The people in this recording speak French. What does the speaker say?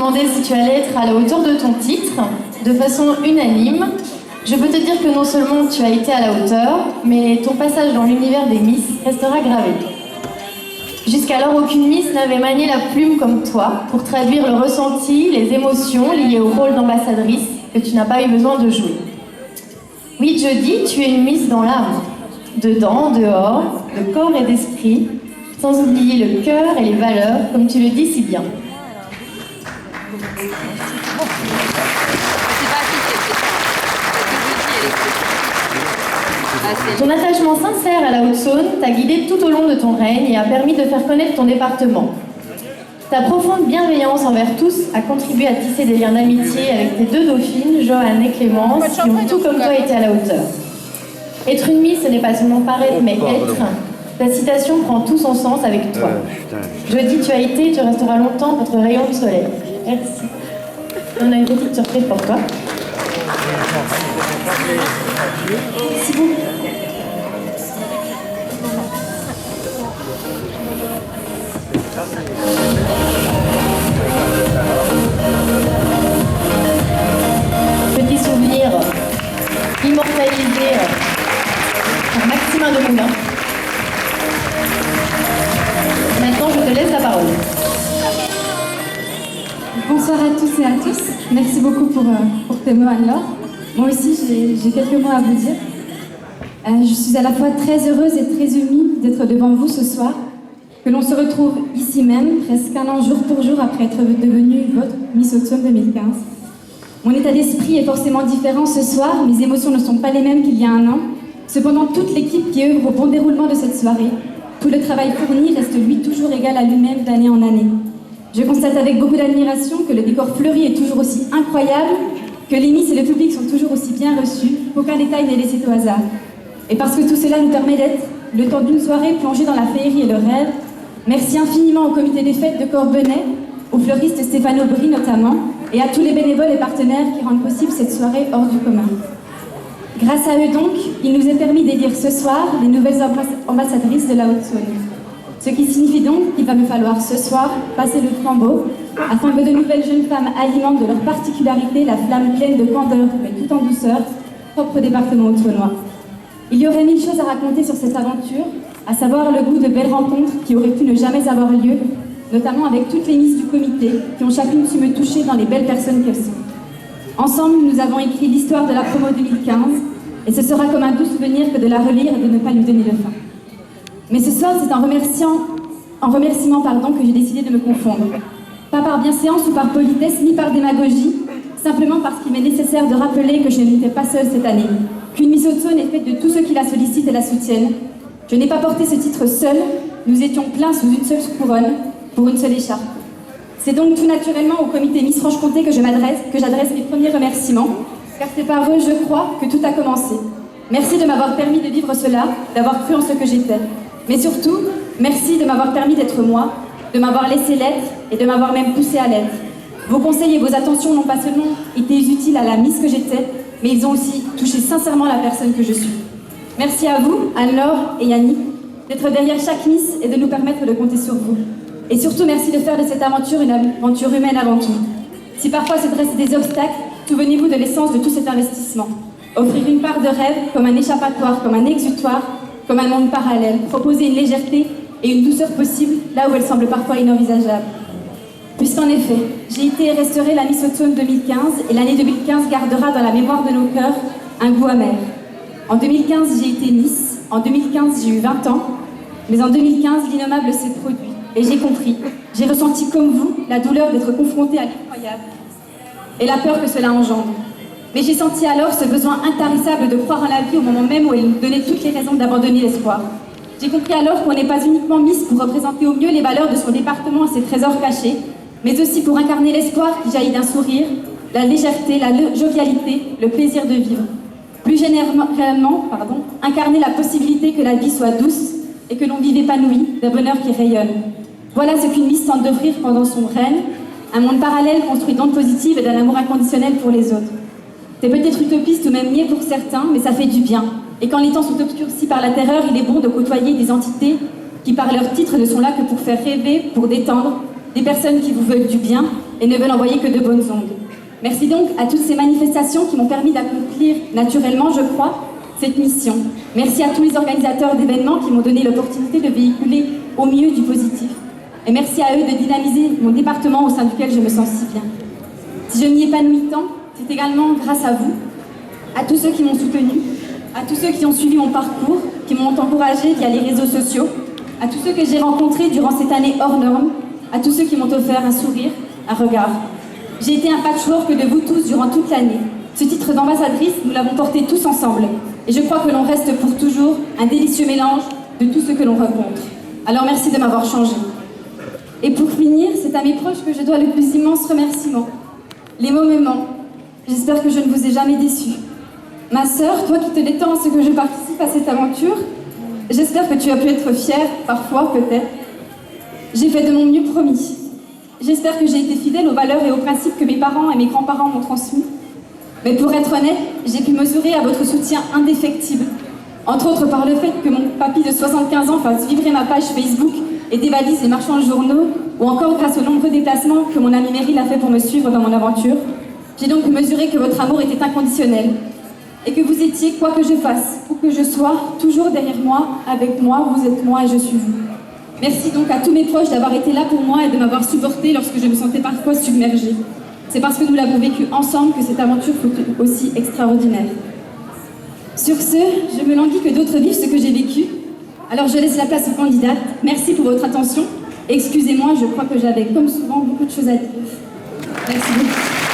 demandé si tu allais être à la hauteur de ton titre, de façon unanime. Je peux te dire que non seulement tu as été à la hauteur, mais ton passage dans l'univers des Miss restera gravé. Jusqu'alors, aucune Miss n'avait manié la plume comme toi pour traduire le ressenti, les émotions liées au rôle d'ambassadrice que tu n'as pas eu besoin de jouer. Oui, Jodie, tu es une Miss dans l'âme, dedans, dehors, de corps et d'esprit, sans oublier le cœur et les valeurs, comme tu le dis si bien. Ton attachement sincère à la Haute-Saône t'a guidé tout au long de ton règne et a permis de faire connaître ton département. Ta profonde bienveillance envers tous a contribué à tisser des liens d'amitié avec tes deux dauphines, Joanne et Clémence, qui ont tout comme toi été à la hauteur. Être une Miss, ce n'est pas seulement paraître, mais être. Ta citation prend tout son sens avec toi. Jodie, tu as été et tu resteras longtemps notre rayon de soleil. Merci. On a une petite surprise pour toi. Merci beaucoup. Petit souvenir immortalisé par Maximin de Moulin. Maintenant, je te laisse la parole. Bonsoir à tous et à tous. Merci beaucoup pour tes mots, Anne-Laure. Moi aussi, j'ai quelques mots à vous dire. Je suis à la fois très heureuse et très émue d'être devant vous ce soir, que l'on se retrouve ici même, presque un an jour pour jour après être devenue votre Miss Haute-Saône 2015. Mon état d'esprit est forcément différent ce soir, mes émotions ne sont pas les mêmes qu'il y a un an. Cependant, toute l'équipe qui œuvre au bon déroulement de cette soirée, tout le travail fourni reste lui toujours égal à lui-même d'année en année. Je constate avec beaucoup d'admiration que le décor fleuri est toujours aussi incroyable, que les Miss et le public sont toujours aussi bien reçus, qu'aucun détail n'est laissé au hasard. Et parce que tout cela nous permet d'être, le temps d'une soirée, plongée dans la féerie et le rêve, merci infiniment au comité des fêtes de Corbenay, au fleuriste Stéphane Aubry notamment, et à tous les bénévoles et partenaires qui rendent possible cette soirée hors du commun. Grâce à eux donc, il nous est permis d'élire ce soir les nouvelles ambassadrices de la Haute-Saône. Ce qui signifie donc qu'il va me falloir ce soir passer le flambeau, afin que de nouvelles jeunes femmes alimentent de leur particularité la flamme pleine de candeur, mais tout en douceur, propre au département haute-saunois. Il y aurait mille choses à raconter sur cette aventure, à savoir le goût de belles rencontres qui auraient pu ne jamais avoir lieu, notamment avec toutes les Miss du comité, qui ont chacune su me toucher dans les belles personnes qu'elles sont. Ensemble, nous avons écrit l'histoire de la promo 2015, et ce sera comme un doux souvenir que de la relire et de ne pas lui donner de fin. Mais ce soir, c'est en remerciement que j'ai décidé de me confondre. Pas par bienséance ou par politesse, ni par démagogie, simplement parce qu'il m'est nécessaire de rappeler que je n'étais pas seule cette année, qu'une Miss Haute-Saône est faite de tous ceux qui la sollicitent et la soutiennent. Je n'ai pas porté ce titre seule, nous étions pleins sous une seule couronne, pour une seule écharpe. C'est donc tout naturellement au comité Miss Franche-Comté que j'adresse mes premiers remerciements, car c'est par eux, je crois, que tout a commencé. Merci de m'avoir permis de vivre cela, d'avoir cru en ce que j'étais. Mais surtout, merci de m'avoir permis d'être moi, de m'avoir laissé l'être et de m'avoir même poussé à l'être. Vos conseils et vos attentions n'ont pas seulement été utiles à la Miss que j'étais, mais ils ont aussi touché sincèrement la personne que je suis. Merci à vous, Anne-Laure et Yannick, d'être derrière chaque Miss et de nous permettre de compter sur vous. Et surtout, merci de faire de cette aventure une aventure humaine avant tout. Si parfois se dressent des obstacles, souvenez-vous de l'essence de tout cet investissement. Offrir une part de rêve comme un échappatoire, comme un exutoire, comme un monde parallèle. Proposer une légèreté et une douceur possible là où elle semble parfois inenvisageable. Puisqu'en effet, j'ai été et resterai la Miss Haute-Saône 2015 et l'année 2015 gardera dans la mémoire de nos cœurs un goût amer. En 2015, j'ai été Miss. En 2015, j'ai eu 20 ans. Mais en 2015, l'innommable s'est produit. Et j'ai compris, j'ai ressenti comme vous la douleur d'être confrontée à l'incroyable et la peur que cela engendre. Mais j'ai senti alors ce besoin intarissable de croire en la vie au moment même où elle nous donnait toutes les raisons d'abandonner l'espoir. J'ai compris alors qu'on n'est pas uniquement Miss pour représenter au mieux les valeurs de son département et ses trésors cachés, mais aussi pour incarner l'espoir qui jaillit d'un sourire, la légèreté, la jovialité, le plaisir de vivre. Plus généralement, incarner la possibilité que la vie soit douce et que l'on vive épanoui d'un bonheur qui rayonne. Voilà ce qu'une Miss tente d'offrir pendant son règne, un monde parallèle construit d'ondes positives et d'un amour inconditionnel pour les autres. C'est peut-être utopiste ou même niais pour certains, mais ça fait du bien. Et quand les temps sont obscurcis par la terreur, il est bon de côtoyer des entités qui, par leur titre, ne sont là que pour faire rêver, pour détendre, des personnes qui vous veulent du bien et ne veulent envoyer que de bonnes ondes. Merci donc à toutes ces manifestations qui m'ont permis d'accomplir naturellement, je crois, cette mission. Merci à tous les organisateurs d'événements qui m'ont donné l'opportunité de véhiculer au mieux du positif. Et merci à eux de dynamiser mon département au sein duquel je me sens si bien. Si je m'y épanouis tant, c'est également grâce à vous, à tous ceux qui m'ont soutenue, à tous ceux qui ont suivi mon parcours, qui m'ont encouragée via les réseaux sociaux, à tous ceux que j'ai rencontrés durant cette année hors norme, à tous ceux qui m'ont offert un sourire, un regard. J'ai été un patchwork de vous tous durant toute l'année. Ce titre d'ambassadrice, nous l'avons porté tous ensemble. Et je crois que l'on reste pour toujours un délicieux mélange de tout ce que l'on rencontre. Alors merci de m'avoir changé. Et pour finir, c'est à mes proches que je dois le plus immense remerciement. Les mots me manquent. J'espère que je ne vous ai jamais déçus. Ma sœur, toi qui te détends à ce que je participe à cette aventure, j'espère que tu as pu être fière, parfois peut-être. J'ai fait de mon mieux, promis. J'espère que j'ai été fidèle aux valeurs et aux principes que mes parents et mes grands-parents m'ont transmis. Mais pour être honnête, j'ai pu mesurer à votre soutien indéfectible. Entre autres par le fait que mon papy de 75 ans fasse vibrer ma page Facebook et dévalise les marchands de journaux, ou encore grâce aux nombreux déplacements que mon ami Meryl a fait pour me suivre dans mon aventure. J'ai donc mesuré que votre amour était inconditionnel et que vous étiez, quoi que je fasse, où que je sois, toujours derrière moi, avec moi, vous êtes moi et je suis vous. Merci donc à tous mes proches d'avoir été là pour moi et de m'avoir supporté lorsque je me sentais parfois submergée. C'est parce que nous l'avons vécu ensemble que cette aventure fut aussi extraordinaire. Sur ce, je me languis que d'autres vivent ce que j'ai vécu. Alors je laisse la place aux candidates. Merci pour votre attention. Excusez-moi, je crois que j'avais, comme souvent, beaucoup de choses à dire. Merci beaucoup.